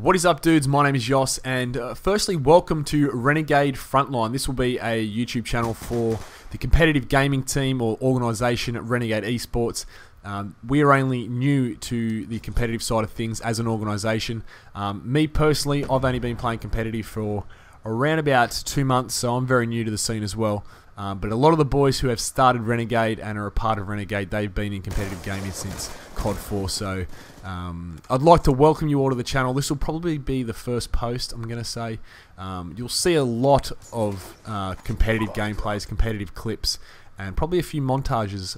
What is up, dudes? My name is Yoss, and firstly, welcome to Renegade Frontline. This will be a YouTube channel for the competitive gaming team or organisation at Renegade Esports. We are only new to the competitive side of things as an organisation. Me personally, I've only been playing competitive for around about 2 months, so I'm very new to the scene as well. But a lot of the boys who have started Renegade and are a part of Renegade, they've been in competitive gaming since COD 4, so I'd like to welcome you all to the channel. This will probably be the first post, I'm going to say. You'll see a lot of competitive gameplays, competitive clips, and probably a few montages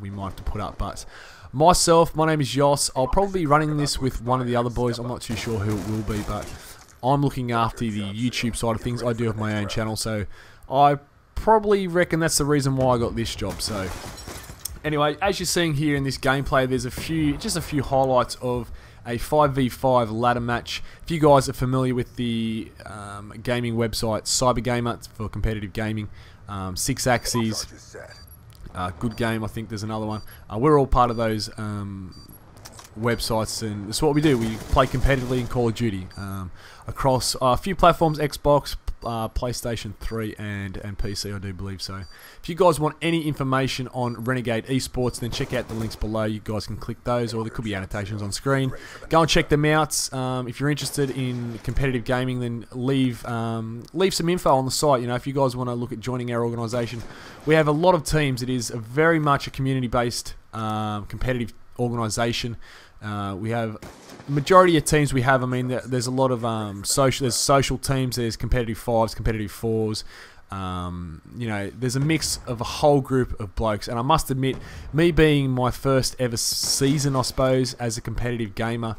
we might have to put up. But myself, my name is Yoss. I'll probably be running this with one of the other boys. I'm not too sure who it will be, but I'm looking after the YouTube side of things. I do have my own channel, so I probably reckon that's the reason why I got this job. So anyway, as you're seeing here in this gameplay, there's just a few highlights of a 5v5 ladder match. If you guys are familiar with the gaming website CYBERGAMER for competitive gaming, 6 Axes, good game. I think there's another one. We're all part of those websites, and that's what we do. We play competitively in Call of Duty across a few platforms: Xbox, PlayStation 3 and PC, I do believe. So if you guys want any information on Renegade Esports, then check out the links below. You guys can click those, or there could be annotations on screen. Go and check them out. If you're interested in competitive gaming, then leave some info on the site. You know, if you guys want to look at joining our organisation, we have a lot of teams. It is very much a community-based competitive organisation. We have majority of teams we have. I mean, there's a lot of social teams. There's competitive 5s, competitive 4s. You know, there's a mix of a whole group of blokes. And I must admit, me being my first ever season, I suppose, as a competitive gamer,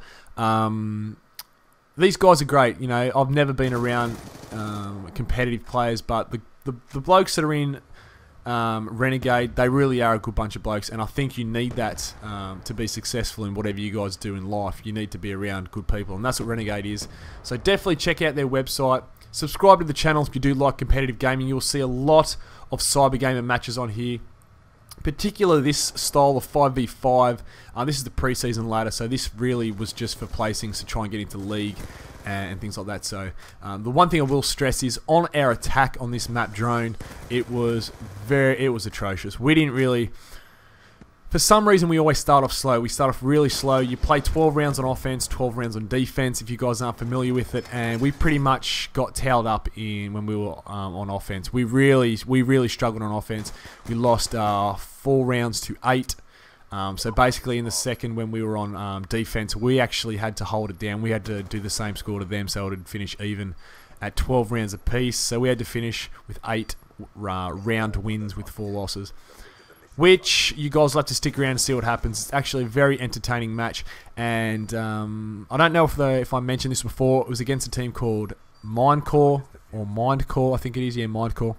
these guys are great. You know, I've never been around competitive players, but the blokes that are in Renegade, they really are a good bunch of blokes, and I think you need that to be successful in whatever you guys do in life. You need to be around good people, and that's what Renegade is. So definitely check out their website. Subscribe to the channel if you do like competitive gaming. You'll see a lot of CyberGamer matches on here, particularly this style of 5v5. This is the pre-season ladder, so this really was just for placings to try and get into league and things like that. So the one thing I will stress is on our attack on this map drone, it was atrocious. We didn't really, for some reason, we always start off slow. We start off really slow. You play 12 rounds on offense, 12 rounds on defense, if you guys aren't familiar with it, and we pretty much got towed up when we were on offense. We really struggled on offense. We lost 4 rounds to 8. So basically in the second, when we were on defense, we actually had to hold it down. We had to do the same score to them, so it would finish even at 12 rounds apiece. So we had to finish with 8 round wins with 4 losses, which you guys will have to stick around and see what happens. It's actually a very entertaining match, and I don't know if I mentioned this before. It was against a team called MINDCORE, or MINDCORE, I think it is. Yeah, MINDCORE.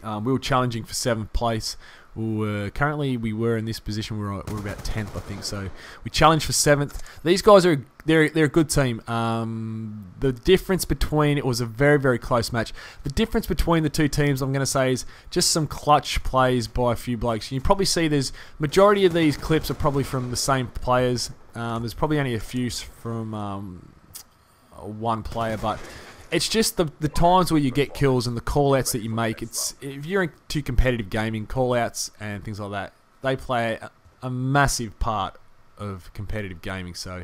We were challenging for 7th place. Currently we were in this position. We're about 10th, I think. So we challenged for 7th. These guys they're a good team. The difference between, it was a very close match. The difference between the two teams, I'm going to say, is just some clutch plays by a few blokes. You probably see there's majority of these clips are probably from the same players. There's probably only a few from one player, but it's just the times where you get kills and the call-outs that you make. If you're into competitive gaming, call-outs and things like that, they play a massive part of competitive gaming. So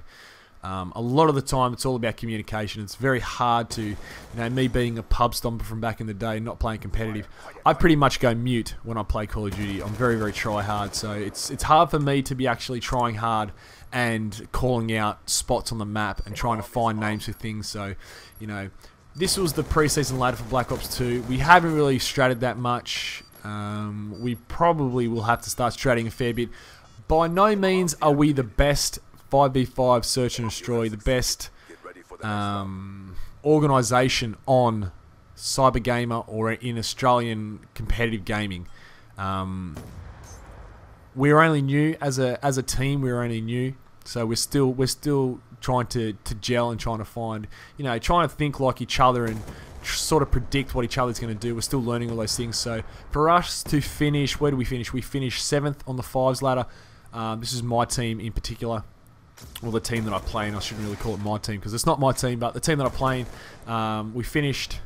a lot of the time it's all about communication. It's very hard to, you know, me being a pub stomper from back in the day, not playing competitive, I pretty much go mute when I play Call of Duty. I'm very try-hard, so it's hard for me to be actually trying hard and calling out spots on the map and trying to find names for things. So, you know, this was the pre-season ladder for Black Ops 2. We haven't really stratted that much. We probably will have to start stratting a fair bit. By no means are we the best 5v5 search and destroy, the best organisation on CyberGamer or in Australian competitive gaming. We're only new as a team. We're only new, so we're still trying to gel and trying to find, you know, trying to think like each other and sort of predict what each other's going to do. We're still learning all those things. So for us to finish, where do we finish? We finished 7th on the 5s ladder. This is my team in particular. or the team that I play in. I shouldn't really call it my team because it's not my team, but the team that I play in, we finished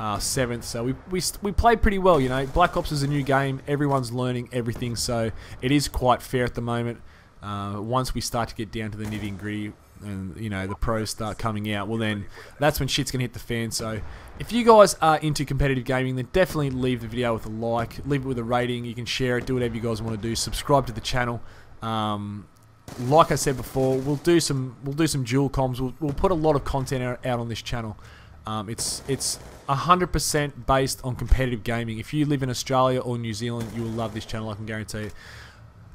7th, so we played pretty well. You know, Black Ops is a new game. Everyone's learning everything, so it is quite fair at the moment. Once we start to get down to the nitty and gritty, and you know the pros start coming out, well then that's when shit's gonna hit the fan. So if you guys are into competitive gaming, then definitely leave the video with a like, leave it with a rating. You can share it, do whatever you guys want to do. Subscribe to the channel. Like I said before, we'll do some dual comms. We'll put a lot of content out on this channel. It's 100% based on competitive gaming. If you live in Australia or New Zealand, you will love this channel, I can guarantee it.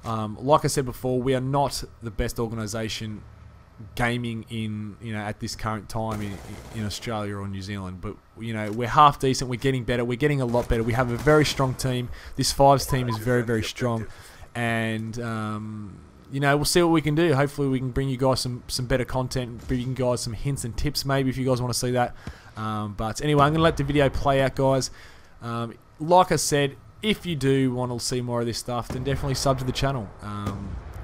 Like I said before, we are not the best organisation gaming in, you know, at this current time in Australia or New Zealand, but you know, we're half decent. We're getting better. We're getting a lot better. We have a very strong team. This Fives team is very, very strong, and you know, we'll see what we can do. Hopefully we can bring you guys some better content, bring you guys some hints and tips maybe if you guys want to see that. But anyway, I'm going to let the video play out, guys. Like I said, if you do want to see more of this stuff, then definitely sub to the channel.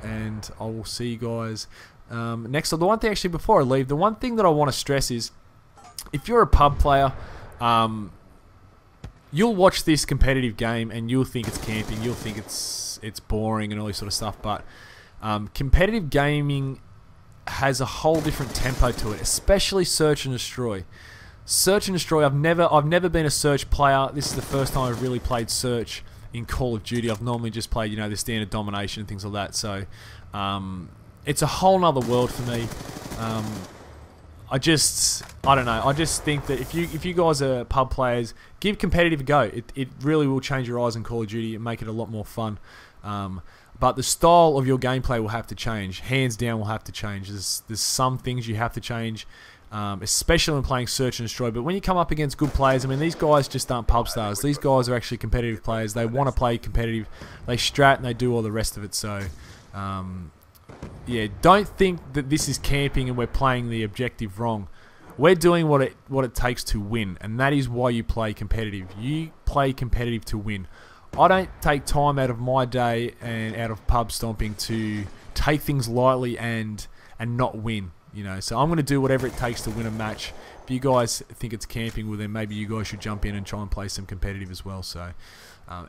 And I will see you guys next. So the one thing, actually, before I leave, the one thing that I want to stress is, if you're a pub player, you'll watch this competitive game and you'll think it's camping, you'll think it's boring and all this sort of stuff, but competitive gaming has a whole different tempo to it, especially search and destroy. Search and destroy, I've never been a search player. This is the first time I've really played search in Call of Duty. I've normally just played, you know, the standard domination and things like that. So it's a whole nother world for me. I don't know. I just think that if you guys are pub players, give competitive a go. It really will change your eyes in Call of Duty and make it a lot more fun. But the style of your gameplay will have to change. Hands down, will have to change. There's some things you have to change, especially when playing search and destroy. But when you come up against good players, I mean, these guys just aren't pub stars. These guys are actually competitive players. They want to play competitive. They strat and they do all the rest of it. So, yeah, don't think that this is camping and we're playing the objective wrong. We're doing what it takes to win, and that is why you play competitive. You play competitive to win. I don't take time out of my day and out of pub stomping to take things lightly and not win, you know. So I'm going to do whatever it takes to win a match. If you guys think it's camping, well then maybe you guys should jump in and try and play some competitive as well. So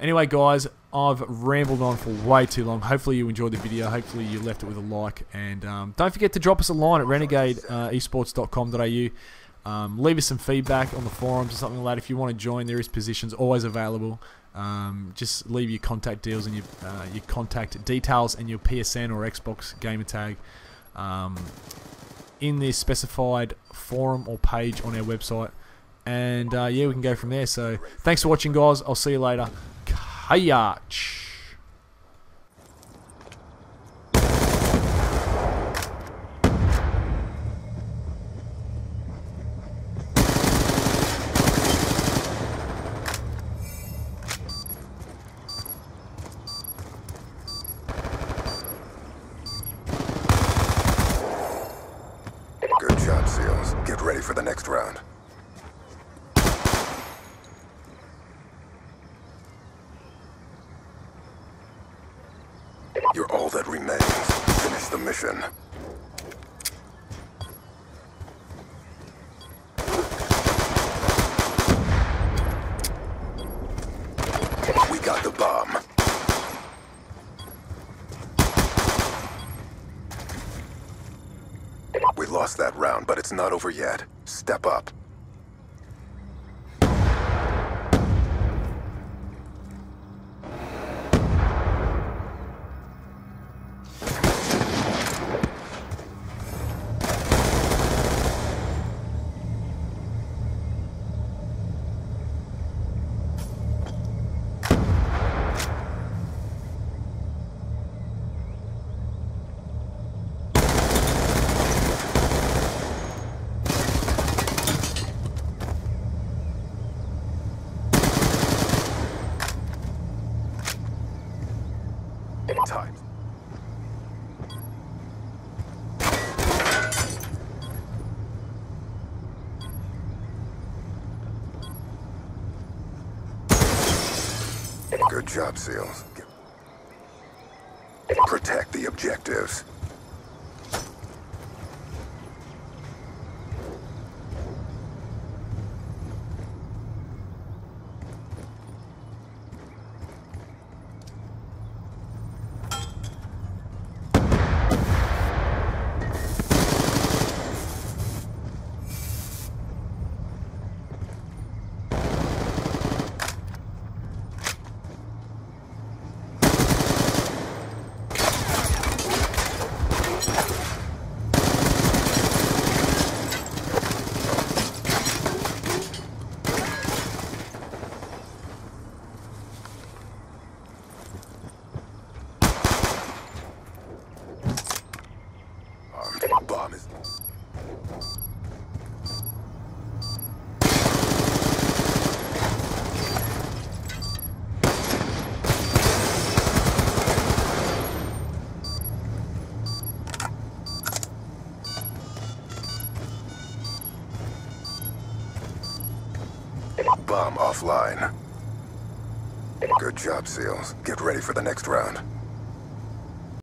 anyway, guys, I've rambled on for way too long. Hopefully you enjoyed the video. Hopefully you left it with a like, and don't forget to drop us a line at renegadeesports.com.au. Leave us some feedback on the forums or something like that. If you want to join, there is positions always available. Just leave your contact deals and your contact details and your PSN or Xbox gamer tag in the specified forum or page on our website, and yeah, we can go from there. So thanks for watching, guys. I'll see you later. Kayach. Good job, SEALs. Get ready for the next round. You're all that remains. Finish the mission. We got the bomb. We lost that round, but it's not over yet. Step up. Time. Good job, SEALs. Protect the objectives. Bomb is... Bomb offline. Good job, SEALs. Get ready for the next round.